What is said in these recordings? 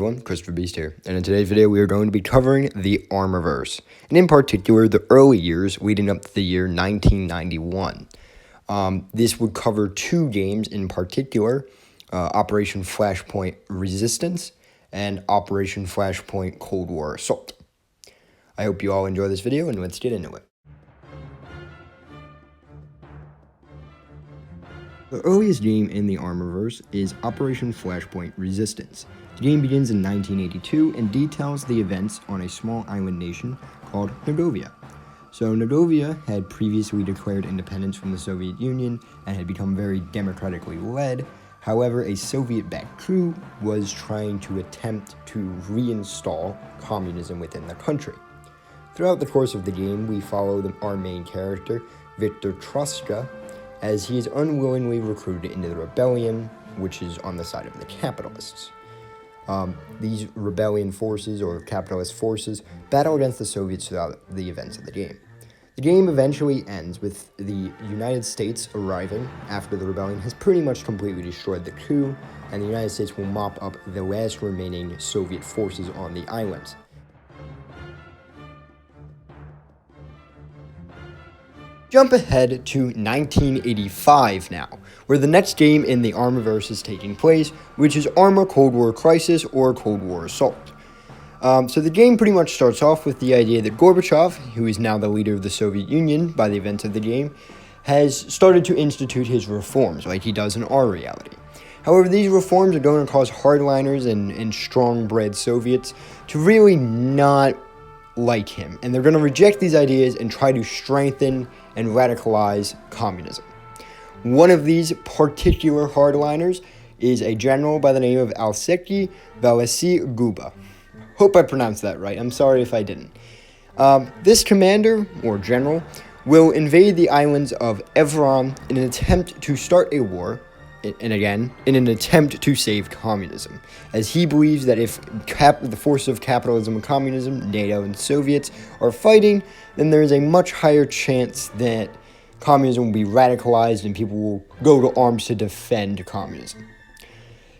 Everyone, Christopher Beast here, and in today's video we are going to be covering the ArmaVerse, and in particular the early years leading up to the year 1991. This would cover two games in particular, Operation Flashpoint Resistance and Operation Flashpoint Cold War Assault. I hope you all enjoy this video, and let's get into it. The earliest game in the ArmaVerse is Operation Flashpoint Resistance. The game begins in 1982 and details the events on a small island nation called Nagovia. So Nagovia had previously declared independence from the Soviet Union and had become very democratically led. However, a Soviet-backed coup was trying to attempt to reinstall communism within the country. Throughout the course of the game, we follow our main character, Viktor Troska, as he is unwillingly recruited into the rebellion, which is on the side of the capitalists. These rebellion forces, or capitalist forces, battle against the Soviets throughout the events of the game. The game eventually ends with the United States arriving after the rebellion has pretty much completely destroyed the coup, and the United States will mop up the last remaining Soviet forces on the islands. Jump ahead to 1985 now, where the next game in the ArmaVerse is taking place, which is Arma Cold War Crisis or Cold War Assault. So the game pretty much starts off with the idea that Gorbachev, who is now the leader of the Soviet Union by the events of the game, has started to institute his reforms like he does in our reality. However, these reforms are going to cause hardliners and strong-bred Soviets to really not like him, and they're going to reject these ideas and try to strengthen and radicalize communism. One of these particular hardliners is a general by the name of Alexei Guba. Hope I pronounced that right. I'm sorry if I didn't. This commander, or general, will invade the islands of Evron in an attempt to start a war, and again, in an attempt to save communism, as he believes that if the forces of capitalism and communism, NATO and Soviets, are fighting, then there is a much higher chance that communism will be radicalized and people will go to arms to defend communism.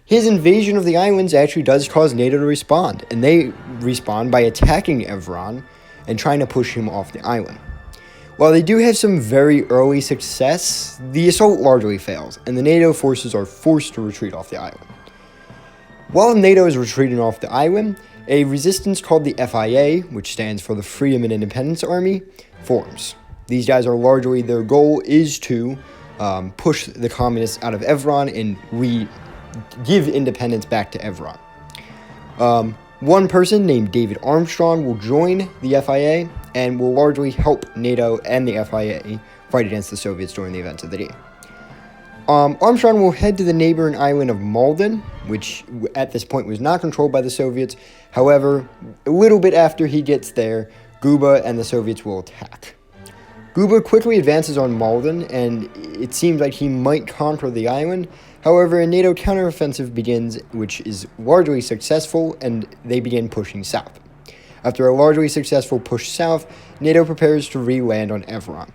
His invasion of the islands actually does cause NATO to respond, and they respond by attacking Evron and trying to push him off the island. While they do have some very early success, the assault largely fails, and the NATO forces are forced to retreat off the island. While NATO is retreating off the island, a resistance called the FIA, which stands for the Freedom and Independence Army, forms. These guys are largely, their goal is to push the communists out of Evron and give independence back to Evron. One person named David Armstrong will join the FIA and will largely help NATO and the FIA fight against the Soviets during the events of the game. Armstrong will head to the neighboring island of Malden, which at this point was not controlled by the Soviets. However, a little bit after he gets there, Guba and the Soviets will attack. Guba quickly advances on Malden, and it seems like he might conquer the island. However, a NATO counteroffensive begins, which is largely successful, and they begin pushing south. After a largely successful push south, NATO prepares to re-land on Evron.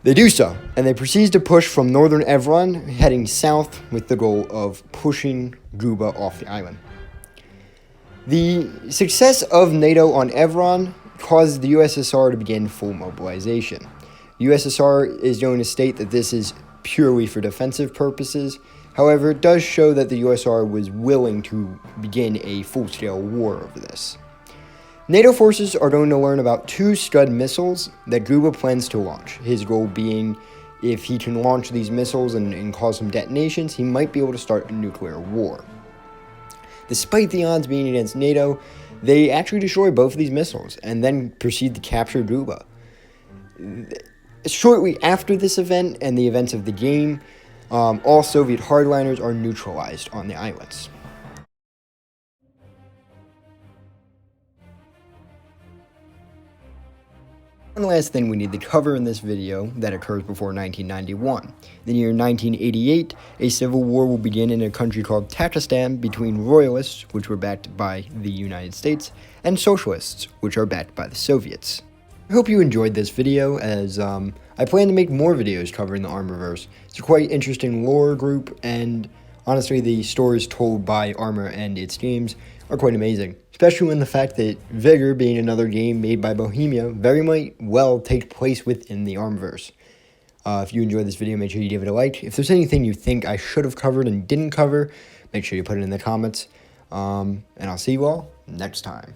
They do so, and they proceed to push from northern Evron, heading south with the goal of pushing Guba off the island. The success of NATO on Evron caused the USSR to begin full mobilization. The USSR is going to state that this is purely for defensive purposes. However, it does show that the USSR was willing to begin a full-scale war over this. NATO forces are going to learn about two Scud missiles that Guba plans to launch. His goal being, if he can launch these missiles and cause some detonations, he might be able to start a nuclear war. Despite the odds being against NATO, they actually destroy both of these missiles and then proceed to capture Guba. Shortly after this event and the events of the game, all Soviet hardliners are neutralized on the islands. One last thing we need to cover in this video that occurs before 1991. In the year 1988, a civil war will begin in a country called Tajikistan between royalists, which were backed by the United States, and socialists, which are backed by the Soviets. I hope you enjoyed this video, as I plan to make more videos covering the ArmaVerse. It's a quite interesting lore group, and Honestly, the stories told by Arma and its games are quite amazing, especially when the fact that Vigor, being another game made by Bohemia, very might well take place within the ArmaVerse. If you enjoyed this video, make sure you give it a like. If there's anything you think I should have covered and didn't cover, make sure you put it in the comments. And I'll see you all next time.